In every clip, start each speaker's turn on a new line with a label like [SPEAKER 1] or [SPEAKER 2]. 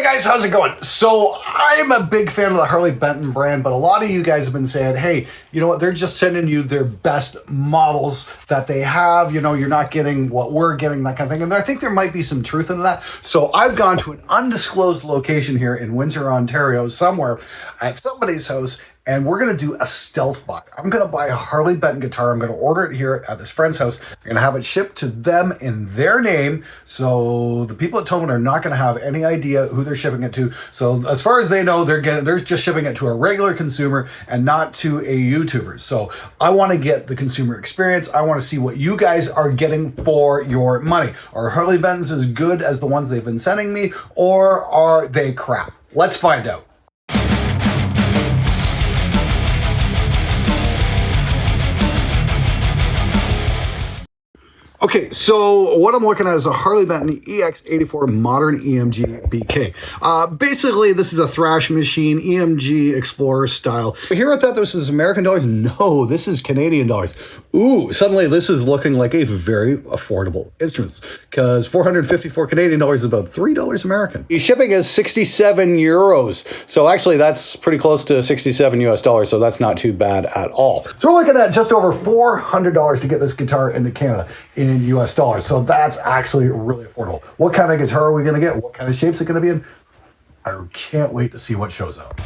[SPEAKER 1] Hey guys, how's it going? So I'm a big fan of the Harley Benton brand, but a lot of you guys have been saying, hey, you know what, they're just sending you their best models that they have. You know, you're not getting what we're getting, that kind of thing. And I think there might be some truth in that. So I've gone to an undisclosed location here in Windsor, Ontario, somewhere at somebody's house, and we're going to do a stealth buy. I'm going to buy a Harley Benton guitar. I'm going to order it here at this friend's house. I'm going to have it shipped to them in their name. So the people at Thomann are not going to have any idea who they're shipping it to. So as far as they know, they're just shipping it to a regular consumer and not to a YouTuber. So I want to get the consumer experience. I want to see what you guys are getting for your money. Are Harley Bentons as good as the ones they've been sending me, or are they crap? Let's find out. Okay, so what I'm looking at is a Harley Benton EX-84 modern EMG BK. Basically, this is a thrash machine, EMG Explorer style. Here I thought this is American dollars. No, this is Canadian dollars. Ooh, suddenly this is looking like a very affordable instrument, because 454 Canadian dollars is about $3 American. The shipping is 67 euros. So actually that's pretty close to 67 US dollars, so that's not too bad at all. So we're looking at just over $400 to get this guitar into Canada in US dollars. So that's actually really affordable. What kind of guitar are we going to get? What kind of shape's it going to be in? I can't wait to see what shows up.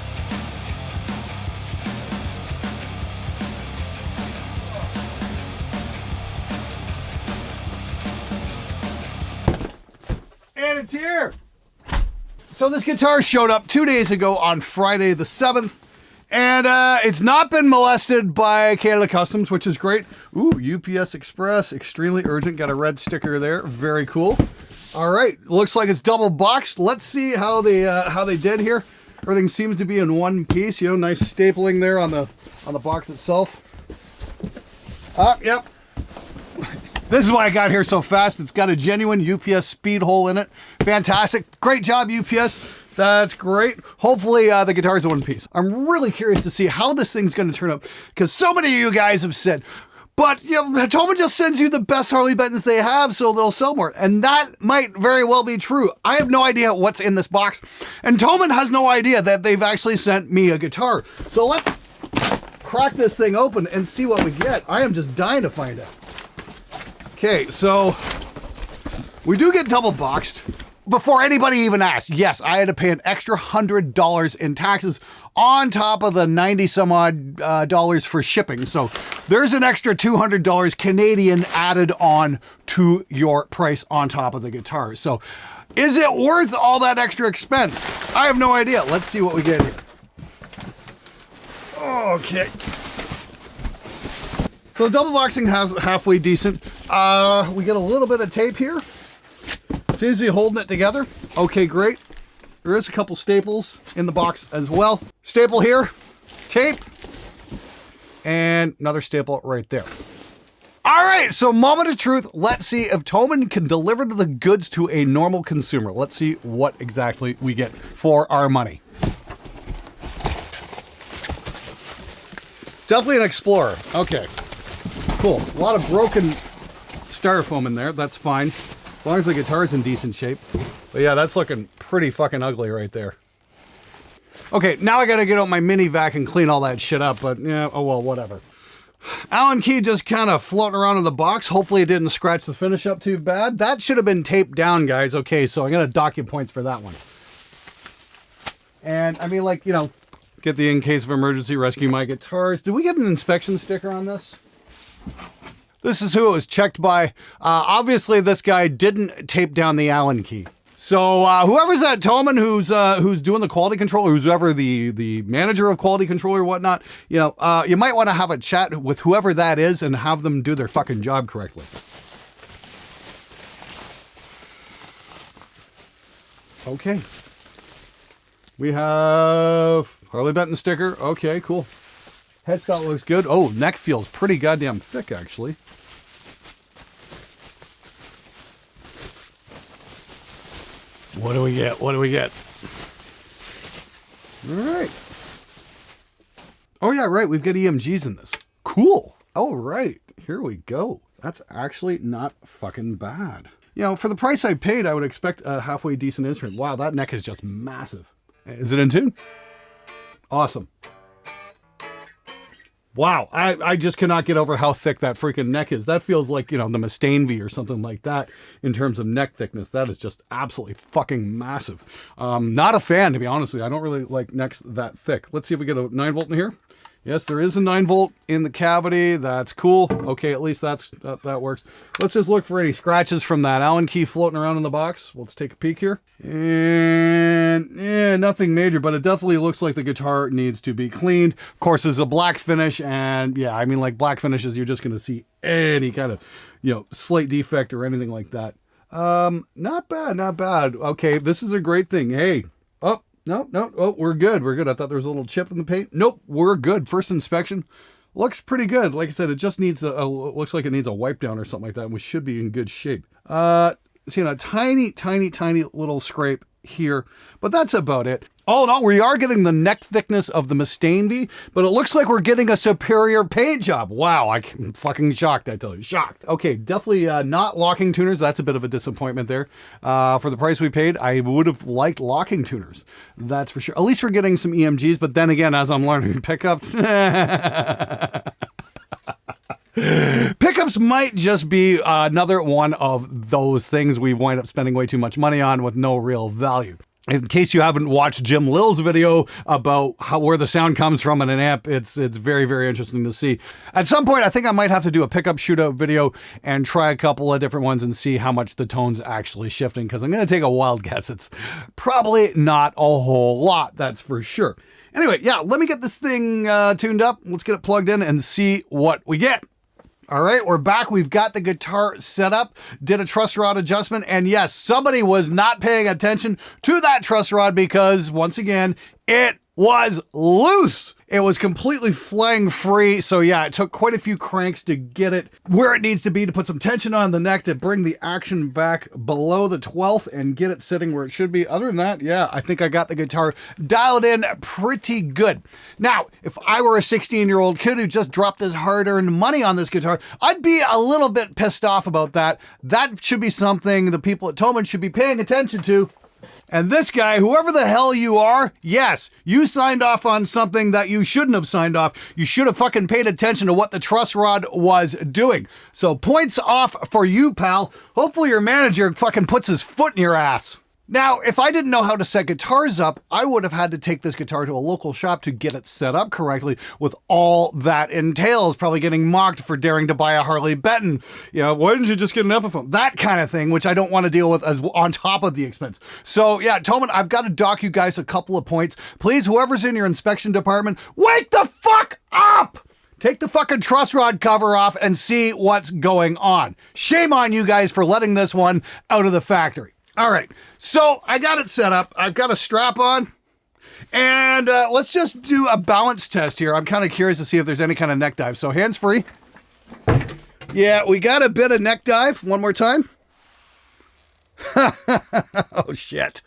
[SPEAKER 1] And it's here. So this guitar showed up 2 days ago on Friday the 7th. And it's not been molested by Canada Customs, which is great. Ooh, UPS Express, extremely urgent. Got a red sticker there. Very cool. All right, looks like it's double boxed. Let's see how they did here. Everything seems to be in one piece. You know, nice stapling there on the box itself. Yep. This is why I got here so fast. It's got a genuine UPS speed hole in it. Fantastic. Great job, UPS. That's great. Hopefully the guitar's in one piece. I'm really curious to see how this thing's going to turn out, because so many of you guys have said, but you know, Thomann just sends you the best Harley Bentons they have, so they'll sell more. And that might very well be true. I have no idea what's in this box, and Thomann has no idea that they've actually sent me a guitar. So let's crack this thing open and see what we get. I am just dying to find out. Okay, so we do get double boxed. Before anybody even asked, yes, I had to pay an extra $100 in taxes on top of the 90 some odd dollars for shipping. So there's an extra $200 Canadian added on to your price on top of the guitar. So is it worth all that extra expense? I have no idea. Let's see what we get here. Okay. So double boxing has halfway decent. We get a little bit of tape here. Seems to be holding it together. Okay, great. There is a couple staples in the box as well. Staple here, tape, and another staple right there. All right, so moment of truth. Let's see if Thomann can deliver the goods to a normal consumer. Let's see what exactly we get for our money. It's definitely an Explorer. Okay, cool. A lot of broken styrofoam in there. That's fine. As long as the guitar's in decent shape. But yeah, that's looking pretty fucking ugly right there. Okay, now I gotta get out my mini vac and clean all that shit up, but yeah, oh well, whatever. Allen key just kind of floating around in the box. Hopefully it didn't scratch the finish up too bad. That should have been taped down, guys. Okay, so I'm gonna dock you points for that one. And I mean, like, you know, get the in case of emergency rescue my guitars. Did we get an inspection sticker on this? This is who it was checked by. Obviously, this guy didn't tape down the Allen key. So whoever's at Thomann who's doing the quality control, or who's ever the manager of quality control or whatnot, you know, you might want to have a chat with whoever that is and have them do their fucking job correctly. Okay. We have Harley Benton sticker. Okay, cool. Headstock looks good. Oh, neck feels pretty goddamn thick, actually. What do we get? What do we get? All right. Oh, yeah, right. We've got EMGs in this. Cool. Oh, right. Here we go. That's actually not fucking bad. you know, for the price I paid, I would expect a halfway decent instrument. Wow, that neck is just massive. Is it in tune? Awesome. Wow, I just cannot get over how thick that freaking neck is. That feels like, you know, the Mustaine V or something like that in terms of neck thickness. That is just absolutely fucking massive. Not a fan, to be honest with you. I don't really like necks that thick. Let's see if we get a 9-volt in here. Yes, there is a 9-volt in the cavity. That's cool. Okay, at least that works. Let's just look for any scratches from that Allen key floating around in the box. Let's take a peek here. And yeah, nothing major, but it definitely looks like the guitar needs to be cleaned. Of course, it's a black finish, and yeah, I mean, like black finishes, you're just going to see any kind of, you know, slight defect or anything like that. Not bad, not bad. Okay, this is a great thing. Hey, oh. No. Oh, we're good. We're good. I thought there was a little chip in the paint. Nope, we're good. First inspection looks pretty good. Like I said, it just needs looks like it needs a wipe down or something like that. And we should be in good shape. Seeing a tiny little scrape here, but that's about it. All in all, we are getting the neck thickness of the Mustaine V, but it looks like we're getting a superior paint job. Wow, I'm fucking shocked, I tell you. Shocked. Okay, definitely not locking tuners. That's a bit of a disappointment there. For the price we paid, I would have liked locking tuners. That's for sure. At least we're getting some EMGs, but then again, as I'm learning pickups... Pickups might just be another one of those things we wind up spending way too much money on with no real value. In case you haven't watched Jim Lill's video about where the sound comes from in an amp, it's very, very interesting to see. At some point, I think I might have to do a pickup shootout video and try a couple of different ones and see how much the tone's actually shifting, because I'm going to take a wild guess. It's probably not a whole lot, that's for sure. Anyway, yeah, let me get this thing tuned up. Let's get it plugged in and see what we get. All right, we're back. We've got the guitar set up, did a truss rod adjustment, and yes, somebody was not paying attention to that truss rod because, once again, it was loose. It was completely flying free. So yeah, it took quite a few cranks to get it where it needs to be, to put some tension on the neck, to bring the action back below the 12th and get it sitting where it should be. Other than that, yeah, I think I got the guitar dialed in pretty good. Now, if I were a 16-year-old kid who just dropped his hard-earned money on this guitar, I'd be a little bit pissed off about that. That should be something the people at Thomann should be paying attention to. And this guy, whoever the hell you are, yes, you signed off on something that you shouldn't have signed off. You should have fucking paid attention to what the truss rod was doing. So points off for you, pal. Hopefully your manager fucking puts his foot in your ass. Now, if I didn't know how to set guitars up, I would have had to take this guitar to a local shop to get it set up correctly, with all that entails. Probably getting mocked for daring to buy a Harley Benton. You know, why didn't you just get an Epiphone? That kind of thing, which I don't want to deal with as on top of the expense. So yeah, Thomann, I've got to dock you guys a couple of points. Please, whoever's in your inspection department, wake the fuck up! Take the fucking truss rod cover off and see what's going on. Shame on you guys for letting this one out of the factory. All right, so I got it set up. I've got a strap on, and let's just do a balance test here. I'm kind of curious to see if there's any kind of neck dive. So hands free. Yeah, we got a bit of neck dive. One more time. Oh, shit.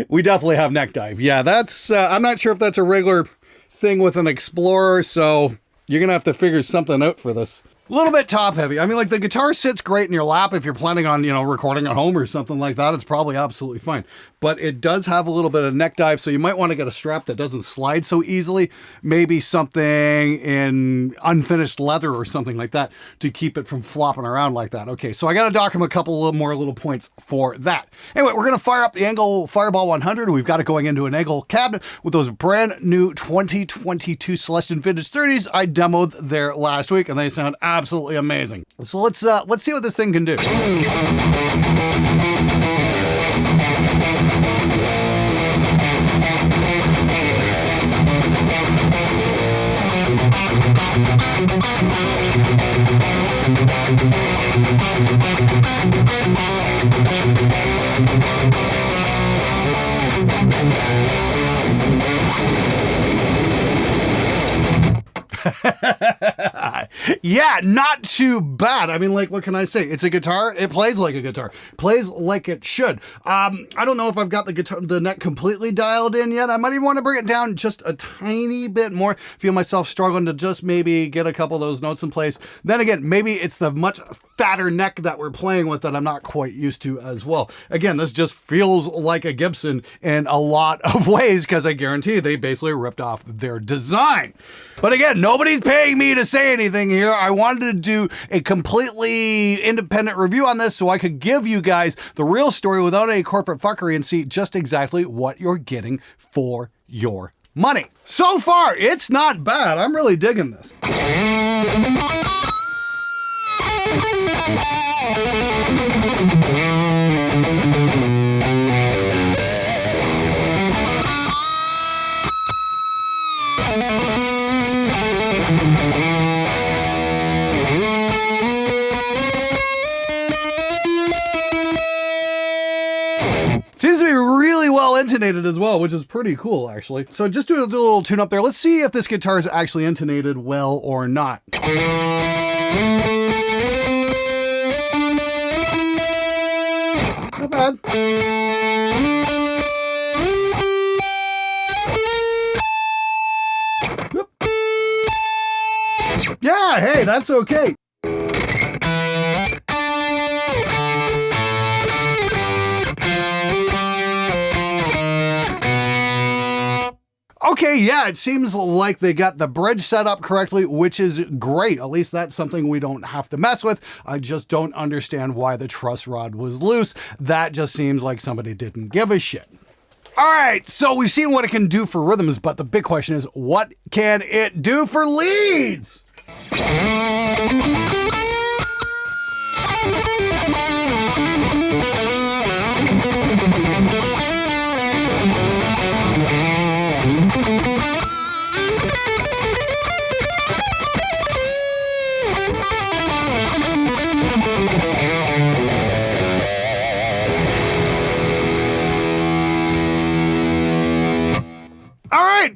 [SPEAKER 1] We definitely have neck dive. Yeah, that's, I'm not sure if that's a regular thing with an Explorer, so you're going to have to figure something out for this. A little bit top heavy. I mean, like, the guitar sits great in your lap if you're planning on, you know, recording at home or something like that. It's probably absolutely fine. But it does have a little bit of neck dive, so you might want to get a strap that doesn't slide so easily. Maybe something in unfinished leather or something like that to keep it from flopping around like that. Okay, so I got to dock him a couple more little points for that. Anyway, we're going to fire up the Angle Fireball 100. We've got it going into an Angle cabinet with those brand new 2022 Celestion Vintage 30s I demoed there last week, and they sound absolutely amazing. So let's see what this thing can do. Yeah, not too bad. I mean, like, what can I say? It's a guitar. It plays like a guitar. Plays like it should. I don't know if I've got the neck completely dialed in yet. I might even want to bring it down just a tiny bit more. Feel myself struggling to just maybe get a couple of those notes in place. Then again, maybe it's the much fatter neck that we're playing with that I'm not quite used to as well. Again, this just feels like a Gibson in a lot of ways because I guarantee they basically ripped off their design. But again, nobody's paying me to say anything here. I wanted to do a completely independent review on this so I could give you guys the real story without any corporate fuckery and see just exactly what you're getting for your money. So far, it's not bad. I'm really digging this. Seems to be really well intonated as well, which is pretty cool, actually. So just do a little tune up there. Let's see if this guitar is actually intonated well or not. Not bad. Yep. Yeah, hey, that's okay. Okay, yeah, it seems like they got the bridge set up correctly, which is great. At least that's something we don't have to mess with. I just don't understand why the truss rod was loose. That just seems like somebody didn't give a shit. All right, so we've seen what it can do for rhythms, but the big question is, what can it do for leads?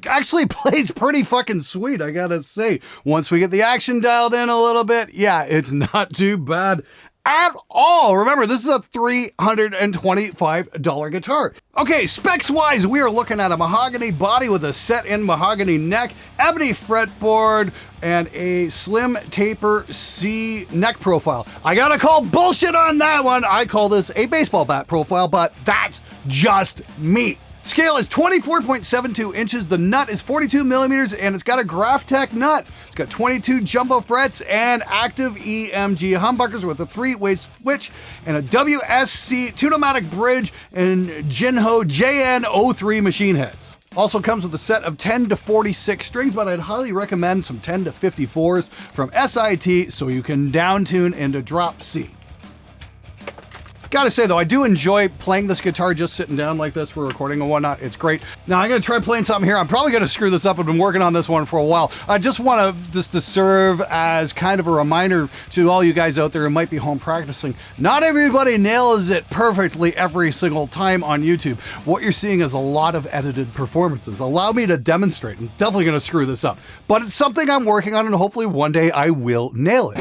[SPEAKER 1] Actually plays pretty fucking sweet, I gotta say. Once we get the action dialed in a little bit, yeah, it's not too bad at all. Remember, this is a $325 guitar. Okay, specs-wise, we are looking at a mahogany body with a set-in mahogany neck, ebony fretboard, and a slim taper C neck profile. I gotta call bullshit on that one. I call this a baseball bat profile, but that's just me. Scale is 24.72 inches. The nut is 42 millimeters, and it's got a Graphtec nut. It's got 22 jumbo frets and active EMG humbuckers with a 3-way switch and a WSC Tune-O-Matic bridge and Jinho JN03 machine heads. Also comes with a set of 10 to 46 strings, but I'd highly recommend some 10 to 54s from SIT so you can down tune into drop C. Gotta say though, I do enjoy playing this guitar just sitting down like this for recording and whatnot. It's great. Now I'm gonna try playing something here. I'm probably gonna screw this up. I've been working on this one for a while. I just want to serve as kind of a reminder to all you guys out there who might be home practicing. Not everybody nails it perfectly every single time on YouTube. What you're seeing is a lot of edited performances. Allow me to demonstrate. I'm definitely gonna screw this up, but it's something I'm working on, and hopefully one day I will nail it.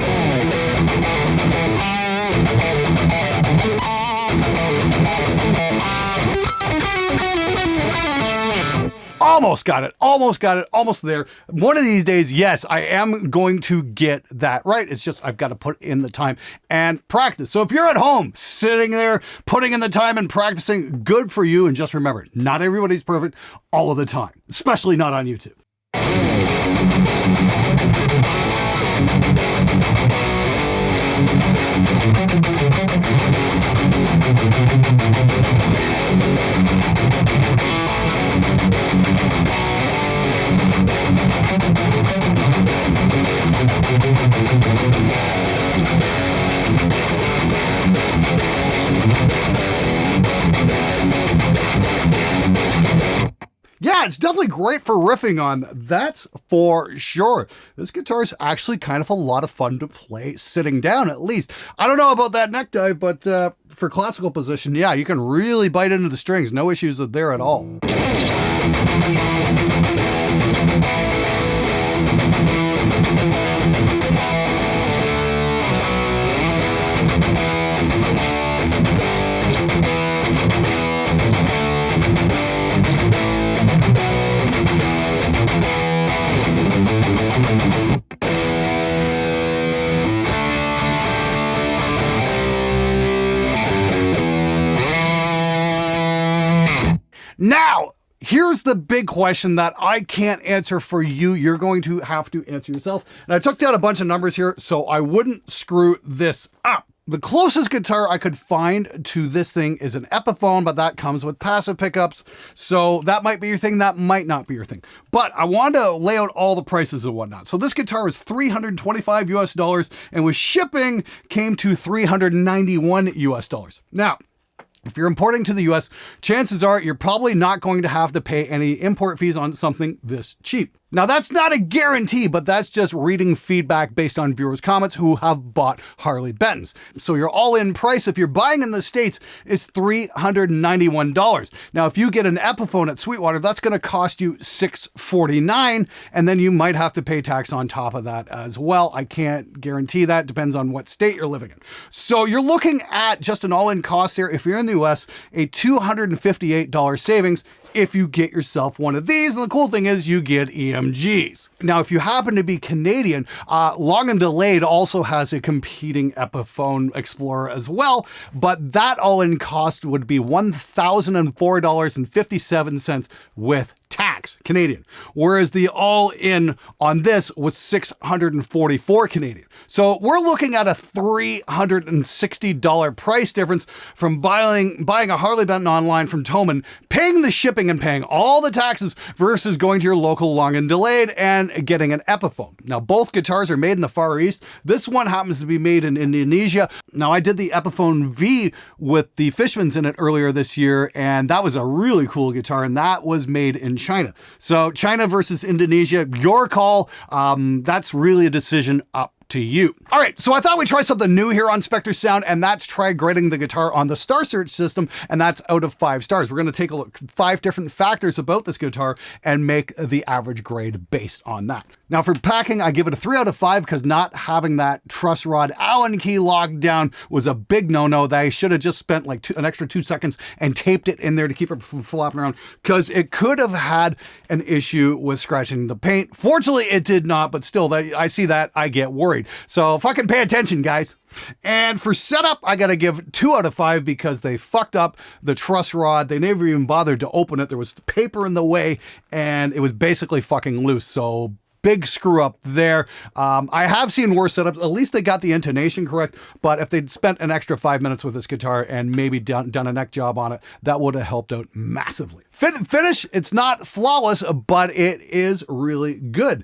[SPEAKER 1] Almost got it, almost there. One of these days, yes, I am going to get that right. It's just I've got to put in the time and practice. So if you're at home, sitting there, putting in the time and practicing, good for you. And just remember, not everybody's perfect all of the time, especially not on YouTube. Yeah, it's definitely great for riffing on, that's for sure. This guitar is actually kind of a lot of fun to play sitting down, at least. I don't know about that neck dive, but for classical position, yeah, you can really bite into the strings. No issues there at all. Now, here's the big question that I can't answer for you. You're going to have to answer yourself. And I took down a bunch of numbers here so I wouldn't screw this up. The closest guitar I could find to this thing is an Epiphone, but that comes with passive pickups. So that might be your thing, that might not be your thing. But I wanted to lay out all the prices and whatnot. So this guitar is $325 US, and with shipping came to $391 US. Now, if you're importing to the US, chances are you're probably not going to have to pay any import fees on something this cheap. Now, that's not a guarantee, but that's just reading feedback based on viewers' comments who have bought Harley Bentons. So your all-in price, if you're buying in the States, is $391. Now, if you get an Epiphone at Sweetwater, that's going to cost you $649, and then you might have to pay tax on top of that as well. I can't guarantee that. Depends on what state you're living in. So you're looking at just an all-in cost here, if you're in the US, a $258 savings if you get yourself one of these. And the cool thing is you get EMGs. Now, if you happen to be Canadian, Long and Delayed also has a competing Epiphone Explorer as well, but that all-in cost would be $1,004.57 with tax Canadian, whereas the all-in on this was $644 Canadian. So we're looking at a $360 price difference from buying a Harley Benton online from Thomann, paying the shipping and paying all the taxes versus going to your local Long and Delayed and getting an Epiphone. Now, both guitars are made in the Far East. This one happens to be made in Indonesia. Now, I did the Epiphone V with the Fishmans in it earlier this year, and that was a really cool guitar, and that was made in China. So China versus Indonesia, your call. That's really a decision up to you. All right, so I thought we'd try something new here on Spectre Sound, and that's try grading the guitar on the Star Search system, and that's out of 5 stars. We're going to take a look at 5 different factors about this guitar and make the average grade based on that. Now, for packing, I give it a 3 out of 5 because not having that truss rod Allen key locked down was a big no-no. They should have just spent like an extra 2 seconds and taped it in there to keep it from flopping around, because it could have had an issue with scratching the paint. Fortunately, it did not, but still, I see that, I get worried. So fucking pay attention, guys. And for setup, I gotta give 2 out of 5 because they fucked up the truss rod. They never even bothered to open it. There was paper in the way, and it was basically fucking loose. So big screw up there. I have seen worse setups. At least they got the intonation correct, but if they'd spent an extra 5 minutes with this guitar and maybe done a neck job on it, that would have helped out massively. Finish, it's not flawless, but it is really good.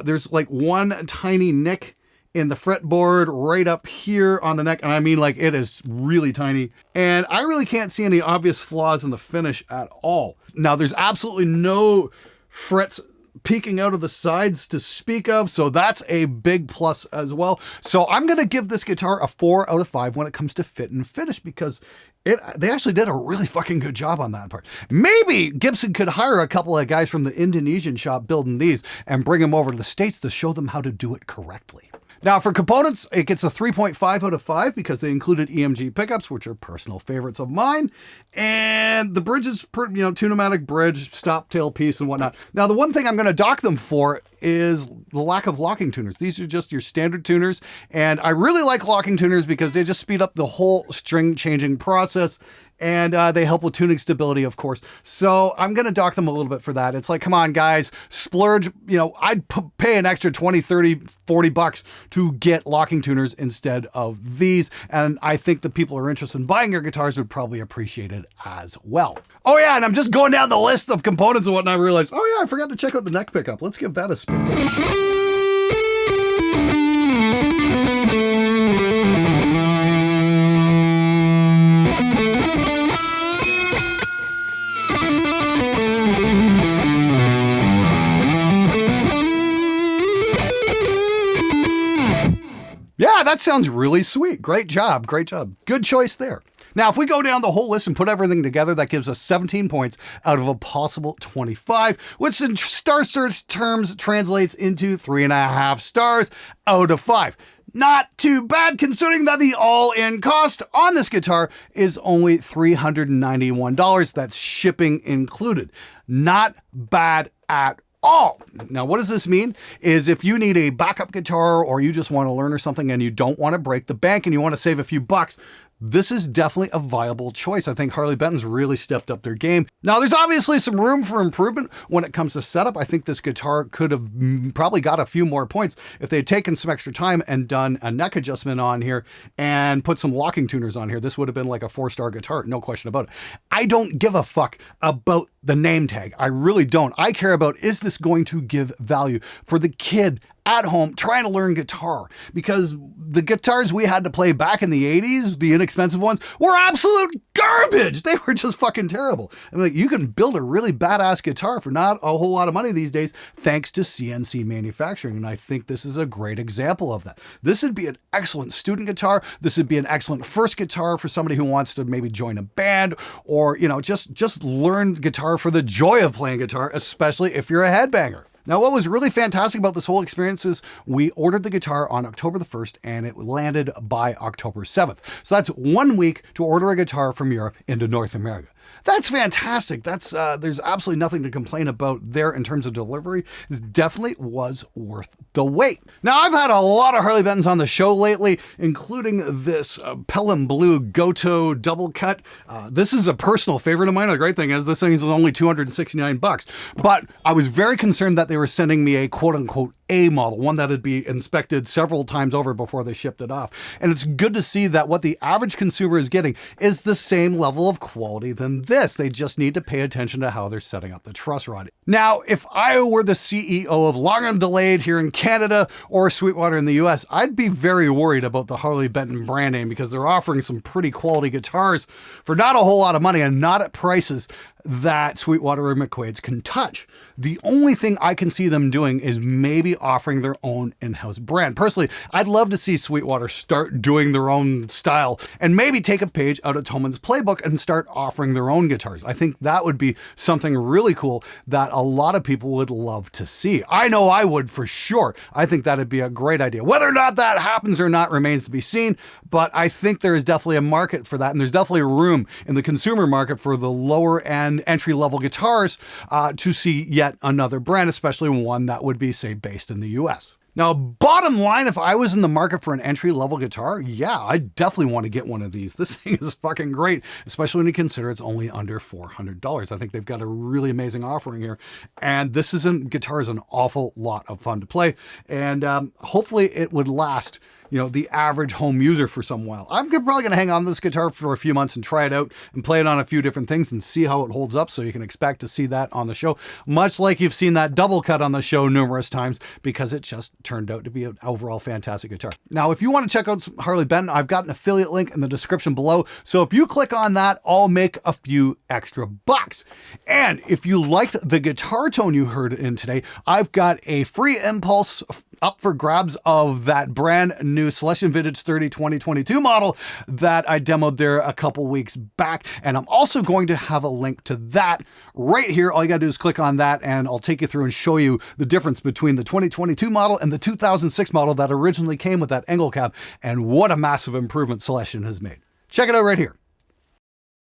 [SPEAKER 1] There's like one tiny nick in the fretboard right up here on the neck, and I mean, like, it is really tiny, and I really can't see any obvious flaws in the finish at all. Now, there's absolutely no frets peeking out of the sides to speak of, so that's a big plus as well. So I'm gonna give this guitar a 4 out of 5 when it comes to fit and finish, because they actually did a really fucking good job on that part. Maybe Gibson could hire a couple of guys from the Indonesian shop building these and bring them over to the States to show them how to do it correctly. Now, for components, it gets a 3.5 out of 5 because they included EMG pickups, which are personal favorites of mine. And the bridge is, two-pneumatic bridge, stop tail piece and whatnot. Now, the one thing I'm going to dock them for is the lack of locking tuners. These are just your standard tuners. And I really like locking tuners because they just speed up the whole string changing process. And they help with tuning stability, of course. So I'm going to dock them a little bit for that. It's like, come on, guys, splurge. I'd pay an extra 20, 30, 40 bucks to get locking tuners instead of these. And I think the people who are interested in buying your guitars would probably appreciate it as well. Oh, yeah, and I'm just going down the list of components and whatnot. I realized, oh, yeah, I forgot to check out the neck pickup. Let's give that a spin. Yeah, that sounds really sweet. Great job. Great job. Good choice there. Now, if we go down the whole list and put everything together, that gives us 17 points out of a possible 25, which in Star Search terms translates into 3.5 stars out of 5. Not too bad, considering that the all-in cost on this guitar is only $391. That's shipping included. Not bad at all. Now, what does this mean? Is if you need a backup guitar or you just want to learn or something and you don't want to break the bank and you want to save a few bucks, this is definitely a viable choice. I think Harley Benton's really stepped up their game. Now, there's obviously some room for improvement when it comes to setup. I think this guitar could have probably got a few more points if they had taken some extra time and done a neck adjustment on here and put some locking tuners on here. This would have been like a 4-star guitar, no question about it. I don't give a fuck about the name tag. I really don't. I care about, is this going to give value for the kid at home trying to learn guitar? Because the guitars we had to play back in the 80s, the inexpensive ones, were absolute garbage. They were just fucking terrible. I mean, like, you can build a really badass guitar for not a whole lot of money these days thanks to CNC manufacturing, and I think this is a great example of that. This would be an excellent student guitar. This would be an excellent first guitar for somebody who wants to maybe join a band or, you know, just learn guitar for the joy of playing guitar, especially if you're a headbanger. Now, what was really fantastic about this whole experience is we ordered the guitar on October the 1st and it landed by October 7th. So that's 1 week to order a guitar from Europe into North America. That's fantastic. There's absolutely nothing to complain about there in terms of delivery. This definitely was worth the wait. Now, I've had a lot of Harley Bentons on the show lately, including this Pelham Blue Goto double cut. This is a personal favorite of mine. The great thing is this thing is only $269, but I was very concerned that they were sending me a quote unquote A model, one that would be inspected several times over before they shipped it off. And it's good to see that what the average consumer is getting is the same level of quality than this. They just need to pay attention to how they're setting up the truss rod. Now, if I were the CEO of Long and Delayed here in Canada or Sweetwater in the US, I'd be very worried about the Harley Benton brand name because they're offering some pretty quality guitars for not a whole lot of money and not at prices that Sweetwater or McQuaid's can touch. The only thing I can see them doing is maybe offering their own in-house brand. Personally, I'd love to see Sweetwater start doing their own style and maybe take a page out of Thomann's playbook and start offering their own guitars. I think that would be something really cool that a lot of people would love to see. I know I would for sure. I think that'd be a great idea. Whether or not that happens or not remains to be seen, but I think there is definitely a market for that, and there's definitely room in the consumer market for the lower end entry-level guitars to see yet another brand, especially one that would be, say, based in the US. Now, bottom line, if I was in the market for an entry-level guitar, yeah, I definitely want to get one of these. This thing is fucking great, especially when you consider it's only under $400. I think they've got a really amazing offering here, and this guitar is an awful lot of fun to play, and hopefully it would last, you know, the average home user for some while. I'm probably going to hang on to this guitar for a few months and try it out and play it on a few different things and see how it holds up, so you can expect to see that on the show, much like you've seen that double cut on the show numerous times, because it just turned out to be an overall fantastic guitar. Now, if you want to check out some Harley Benton, I've got an affiliate link in the description below, so if you click on that, I'll make a few extra bucks. And if you liked the guitar tone you heard in today, I've got a free impulse up for grabs of that brand new Celestion Vintage 30 2022 model that I demoed there a couple weeks back. And I'm also going to have a link to that right here. All you gotta do is click on that and I'll take you through and show you the difference between the 2022 model and the 2006 model that originally came with that angle cap, and what a massive improvement Celestion has made. Check it out right here.